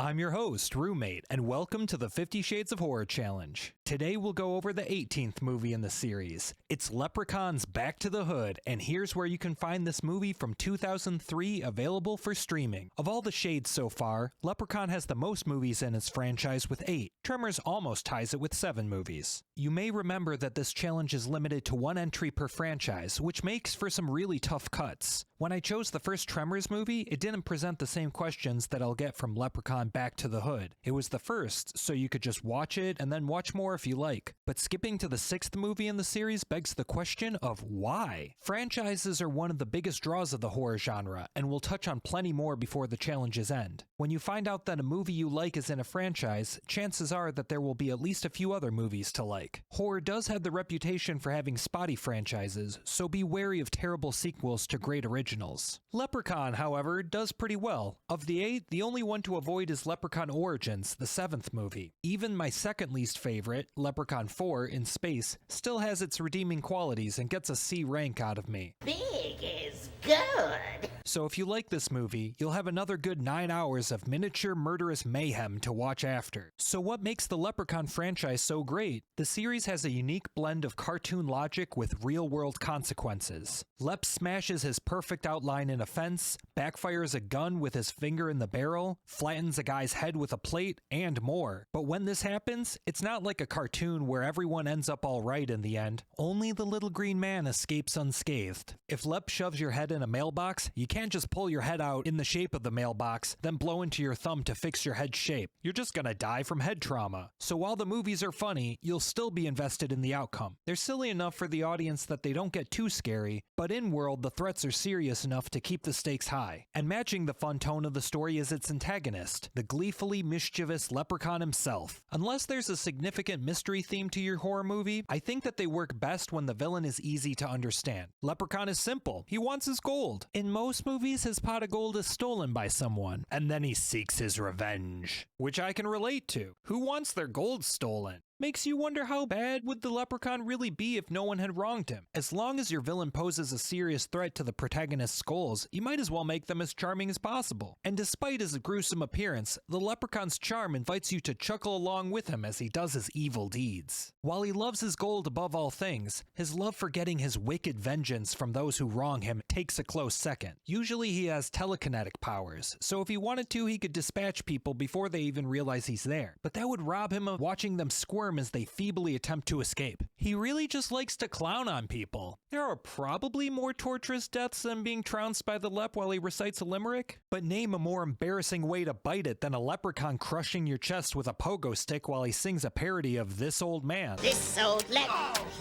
I'm your host, Roommate, and welcome to the 50 Shades of Horror Challenge. Today we'll go over the 18th movie in the series. It's Leprechaun's Back to the Hood, and here's where you can find this movie from 2003 available for streaming. Of all the shades so far, Leprechaun has the most movies in its franchise with 8. Tremors almost ties it with 7 movies. You may remember that this challenge is limited to 1 entry per franchise, which makes for some really tough cuts. When I chose the first Tremors movie, it didn't present the same questions that I'll get from Leprechaun Back to the Hood. It was the first, so you could just watch it and then watch more if you like. But skipping to the 6th movie in the series begs the question of why? Franchises are one of the biggest draws of the horror genre, and we'll touch on plenty more before the challenges end. When you find out that a movie you like is in a franchise, chances are that there will be at least a few other movies to like. Horror does have the reputation for having spotty franchises, so be wary of terrible sequels to great originals. Leprechaun, however, does pretty well. Of the 8, the only one to avoid is Leprechaun Origins, the 7th movie. Even my second least favorite, Leprechaun 4 in Space, still has its redeeming qualities and gets a C rank out of me. Big is good. So if you like this movie, you'll have another good 9 hours of miniature murderous mayhem to watch after. So what makes the Leprechaun franchise so great? The series has a unique blend of cartoon logic with real-world consequences. Lep smashes his perfect outline in a fence, backfires a gun with his finger in the barrel, flattens a guy's head with a plate, and more. But when this happens, it's not like a cartoon where everyone ends up alright in the end. Only the little green man escapes unscathed. If Lep shoves your head in a mailbox, you can't just pull your head out in the shape of the mailbox, then blow into your thumb to fix your head shape. You're just gonna die from head trauma. So while the movies are funny, you'll still be invested in the outcome. They're silly enough for the audience that they don't get too scary, but in-world the threats are serious enough to keep the stakes high. And matching the fun tone of the story is its antagonist, the gleefully mischievous Leprechaun himself. Unless there's a significant mystery theme to your horror movie, I think that they work best when the villain is easy to understand. Leprechaun is simple. He wants his gold. In most movies, his pot of gold is stolen by someone, and then he seeks his revenge, which I can relate to. Who wants their gold stolen? Makes you wonder how bad would the Leprechaun really be if no one had wronged him. As long as your villain poses a serious threat to the protagonist's goals, you might as well make them as charming as possible. And despite his gruesome appearance, the Leprechaun's charm invites you to chuckle along with him as he does his evil deeds. While he loves his gold above all things, his love for getting his wicked vengeance from those who wrong him takes a close second. Usually he has telekinetic powers, so if he wanted to, he could dispatch people before they even realize he's there. But that would rob him of watching them squirm as they feebly attempt to escape. He really just likes to clown on people. There are probably more torturous deaths than being trounced by the lep while he recites a limerick, but name a more embarrassing way to bite it than a leprechaun crushing your chest with a pogo stick while he sings a parody of This Old Man. This old lep,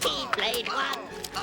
he played one,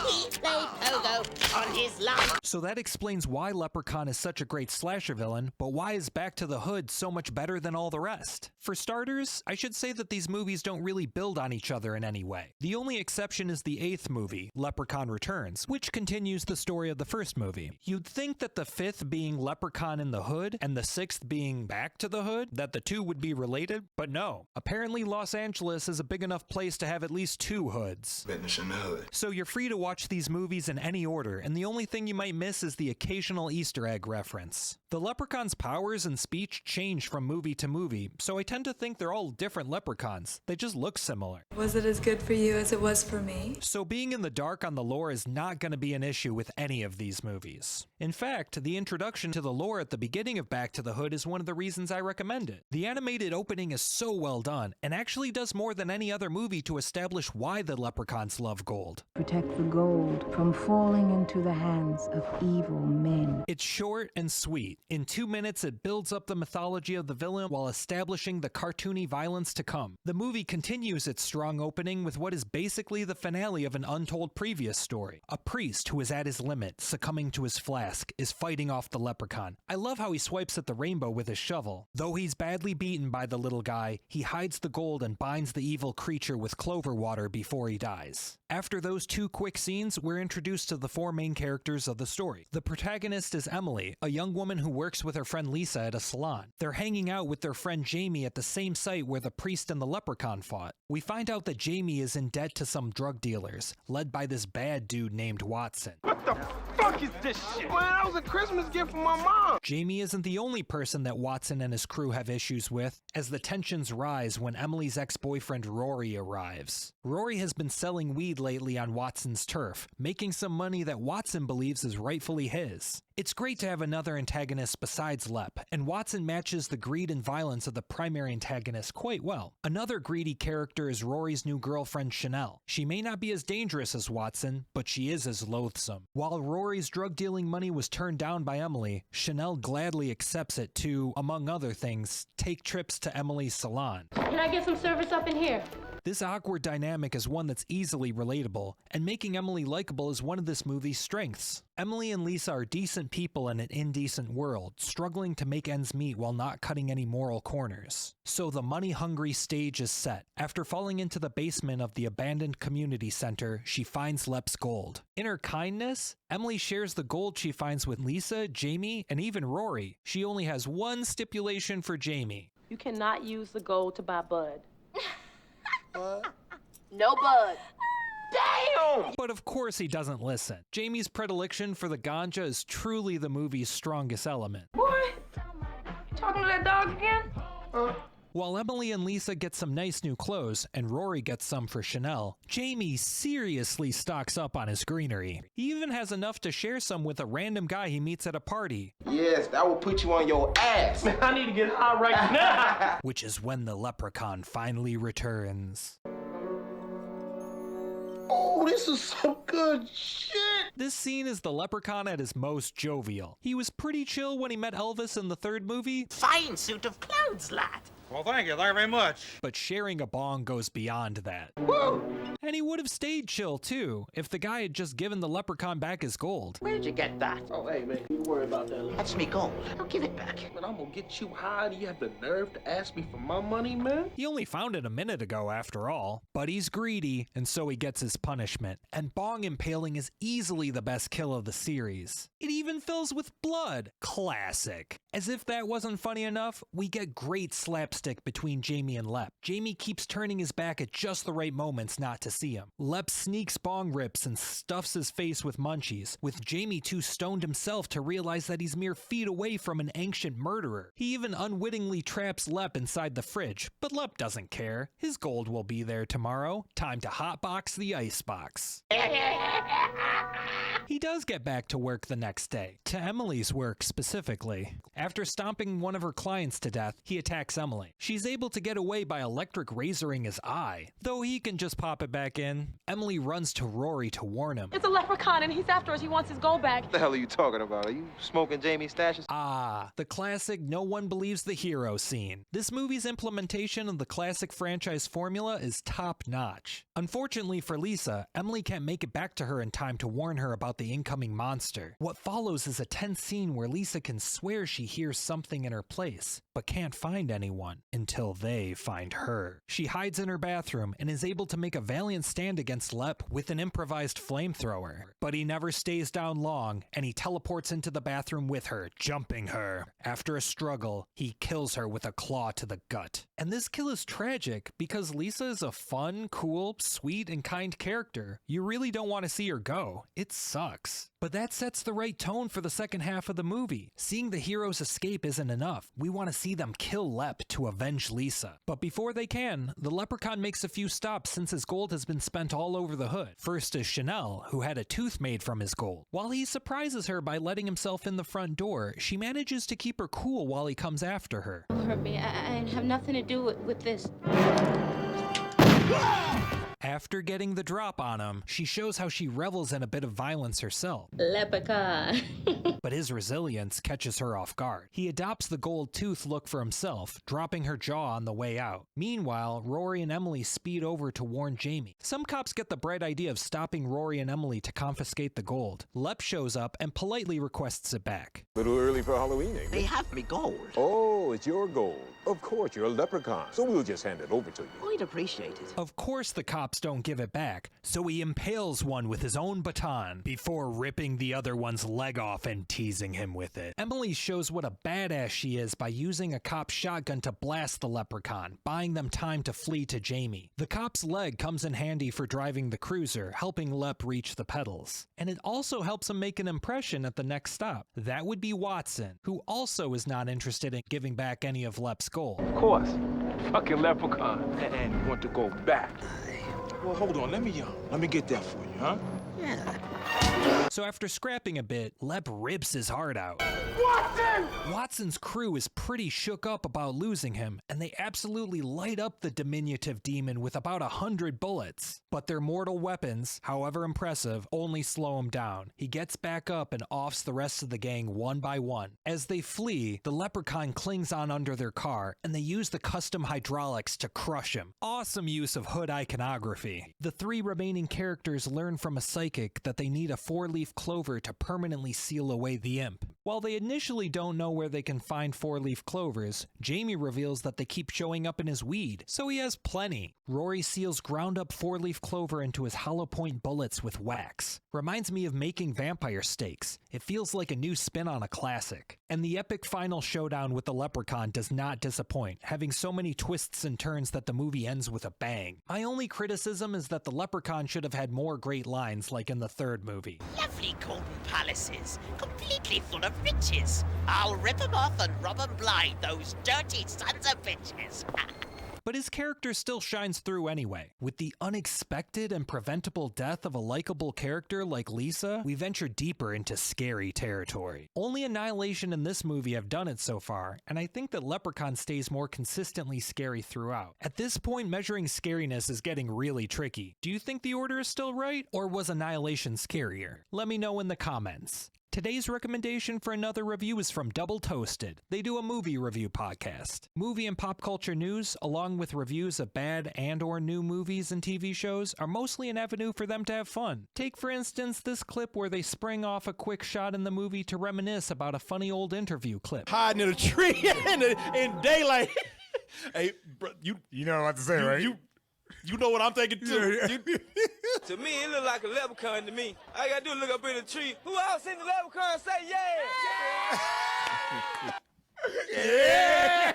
he played pogo on his lawn. So that explains why Leprechaun is such a great slasher villain, but why is Back to the Hood so much better than all the rest? For starters, I should say that these movies don't really build on each other in any way. The only exception is the 8th movie, Leprechaun Returns, which continues the story of the first movie. You'd think that the 5th being Leprechaun in the Hood and the 6th being Back to the Hood, that the two would be related, but no. Apparently Los Angeles is a big enough place to have at least 2 hoods. Business in the hood. So you're free to watch these movies in any order, and the only thing you might miss is the occasional Easter egg reference. The Leprechaun's powers and speech change from movie to movie, so I tend to think they're all different leprechauns. They just look similar. Was it as good for you as it was for me? So being in the dark on the lore is not going to be an issue with any of these movies. In fact, the introduction to the lore at the beginning of Back to the Hood is one of the reasons I recommend it. The animated opening is so well done, and actually does more than any other movie to establish why the leprechauns love gold. Protect the gold from falling into the hands of evil men. It's short and sweet. In 2 minutes, it builds up the mythology of the villain while establishing the cartoony violence to come. The movie continues its strong opening with what is basically the finale of an untold previous story. A priest who is at his limit, succumbing to his flask, is fighting off the leprechaun. I love how he swipes at the rainbow with his shovel. Though he's badly beaten by the little guy, he hides the gold and binds the evil creature with clover water before he dies. After those 2 quick scenes, we're introduced to the 4 main characters of the story. The protagonist is Emily, a young woman who works with her friend Lisa at a salon. They're hanging out with their friend Jamie at the same site where the priest and the leprechaun fought. We find out that Jamie is in debt to some drug dealers, led by this bad dude named Watson. What the f***? fuck is this shit? Man, that was a Christmas gift from my mom. Jamie isn't the only person that Watson and his crew have issues with, as the tensions rise when Emily's ex-boyfriend Rory arrives. Rory has been selling weed lately on Watson's turf, making some money that Watson believes is rightfully his. It's great to have another antagonist besides Lep, and Watson matches the greed and violence of the primary antagonist quite well. Another greedy character is Rory's new girlfriend Chanel. She may not be as dangerous as Watson, but she is as loathsome. While Rory's drug-dealing money was turned down by Emily, Chanel gladly accepts it to, among other things, take trips to Emily's salon. Can I get some service up in here? This awkward dynamic is one that's easily relatable, and making Emily likable is one of this movie's strengths. Emily and Lisa are decent people in an indecent world, struggling to make ends meet while not cutting any moral corners. So the money-hungry stage is set. After falling into the basement of the abandoned community center, she finds Lep's gold. In her kindness, Emily shares the gold she finds with Lisa, Jamie, and even Rory. She only has one stipulation for Jamie. You cannot use the gold to buy bud. No bud. Damn! But of course he doesn't listen. Jamie's predilection for the ganja is truly the movie's strongest element. Boy, you talking to that dog again? While Emily and Lisa get some nice new clothes, and Rory gets some for Chanel, Jamie seriously stocks up on his greenery. He even has enough to share some with a random guy he meets at a party. Yes, that will put you on your ass. Man, I need to get high right now. Which is when the leprechaun finally returns. Oh, this is some good shit. This scene is the leprechaun at his most jovial. He was pretty chill when he met Elvis in the third movie. Fine suit of clothes, lad. Well, thank you very much. But sharing a bong goes beyond that. Woo! And he would have stayed chill too, if the guy had just given the leprechaun back his gold. Where'd you get that? Oh, hey, man, you worry about that. That's me gold. I'll give it back. Man, I'm gonna get you high. Do you have the nerve to ask me for my money, man? He only found it a minute ago after all. But he's greedy, and so he gets his punishment. And bong impaling is easily the best kill of the series. It even fills with blood. Classic. As if that wasn't funny enough, we get great slapstick between Jamie and Lep. Jamie keeps turning his back at just the right moments not to see him. Lep sneaks bong rips and stuffs his face with munchies, with Jamie too stoned himself to realize that he's mere feet away from an ancient murderer. He even unwittingly traps Lep inside the fridge, but Lep doesn't care. His gold will be there tomorrow. Time to hotbox the icebox. He does get back to work the next day, to Emily's work specifically. After stomping one of her clients to death, he attacks Emily. She's able to get away by electric razoring his eye, though he can just pop it back in. Emily runs to Rory to warn him. It's a leprechaun and he's after us. He wants his gold back. What the hell are you talking about? Are you smoking Jamie's stashes? Ah, the classic no one believes the hero scene. This movie's implementation of the classic franchise formula is top-notch. Unfortunately for Lisa, Emily can't make it back to her in time to warn her about the incoming monster. What follows is a tense scene where Lisa can swear she hears something in her place, but can't find anyone until they find her. She hides in her bathroom and is able to make a valiant stand against Lep with an improvised flamethrower. But he never stays down long, and he teleports into the bathroom with her, jumping her. After a struggle, he kills her with a claw to the gut. And this kill is tragic because Lisa is a fun, cool, sweet, and kind character. You really don't want to see her go. It sucks. But that sets the right tone for the second half of the movie. Seeing the heroes escape isn't enough. We want to see them kill Lep to avenge Lisa. But before they can, the leprechaun makes a few stops since his gold has been spent all over the hood. First is Chanel, who had a tooth made from his gold. While he surprises her by letting himself in the front door, she manages to keep her cool while he comes after her. Don't hurt me. I have nothing to do with this. After getting the drop on him, she shows how she revels in a bit of violence herself. Leprechaun. But his resilience catches her off guard. He adopts the gold tooth look for himself, dropping her jaw on the way out. Meanwhile, Rory and Emily speed over to warn Jamie. Some cops get the bright idea of stopping Rory and Emily to confiscate the gold. Lep shows up and politely requests it back. A little early for Halloween, ain't They it? have me gold. Oh, it's your gold. Of course, you're a leprechaun, so we'll just hand it over to you. I'd appreciate it. Of course the cops cops don't give it back, so he impales one with his own baton before ripping the other one's leg off and teasing him with it. Emily shows what a badass she is by using a cop's shotgun to blast the leprechaun, buying them time to flee to Jamie. The cop's leg comes in handy for driving the cruiser, helping Lep reach the pedals. And it also helps him make an impression at the next stop. That would be Watson, who also is not interested in giving back any of Lep's gold. Of course. Fucking leprechaun. And want to go back. Well, hold on. Let me get that for you, huh? So after scrapping a bit, Lep rips his heart out. Watson! Watson's crew is pretty shook up about losing him, and they absolutely light up the diminutive demon with about 100 bullets. But their mortal weapons, however impressive, only slow him down. He gets back up and offs the rest of the gang one by one. As they flee, the leprechaun clings on under their car, and they use the custom hydraulics to crush him. Awesome use of hood iconography. The three remaining characters learn from a psychic that they need a 4-leaf clover to permanently seal away the imp. While they initially don't know where they can find 4-leaf clovers, Jamie reveals that they keep showing up in his weed, so he has plenty. Rory seals ground up 4-leaf clover into his hollow point bullets with wax. Reminds me of making vampire steaks. It feels like a new spin on a classic. And the epic final showdown with the leprechaun does not disappoint, having so many twists and turns that the movie ends with a bang. My only criticism is that the leprechaun should have had more great lines like in the third movie. Lovely golden palaces, completely full of riches. I'll rip them off and rob them blind, those dirty sons of bitches. But his character still shines through anyway. With the unexpected and preventable death of a likable character like Lisa, we venture deeper into scary territory. Only Annihilation and this movie have done it so far, and I think that Leprechaun stays more consistently scary throughout. At this point, measuring scariness is getting really tricky. Do you think the order is still right, or was Annihilation scarier? Let me know in the comments. Today's recommendation for another review is from Double Toasted. They do a movie review podcast. Movie and pop culture news, along with reviews of bad and/or new movies and TV shows, are mostly an avenue for them to have fun. Take, for instance, this clip where they spring off a quick shot in the movie to reminisce about a funny old interview clip. Hiding in a tree in daylight. Hey, bro, you know what to say, right? You know what I'm thinking too. To me, it look like a leprechaun to me. All I gotta do is look up in the tree. Who else in the leprechaun say yeah? Yeah.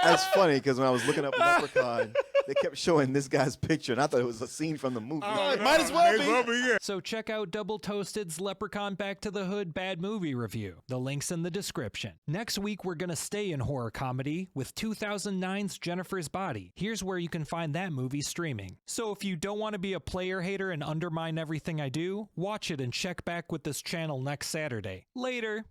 That's funny because when I was looking up Leprechaun, they kept showing this guy's picture, and I thought it was a scene from the movie. It might as well be. Yeah. So check out Double Toasted's Leprechaun Back to the Hood bad movie review. The link's in the description. Next week, we're gonna stay in horror comedy with 2009's Jennifer's Body. Here's where you can find that movie streaming. So if you don't want to be a player hater and undermine everything I do, watch it and check back with this channel next Saturday. Later.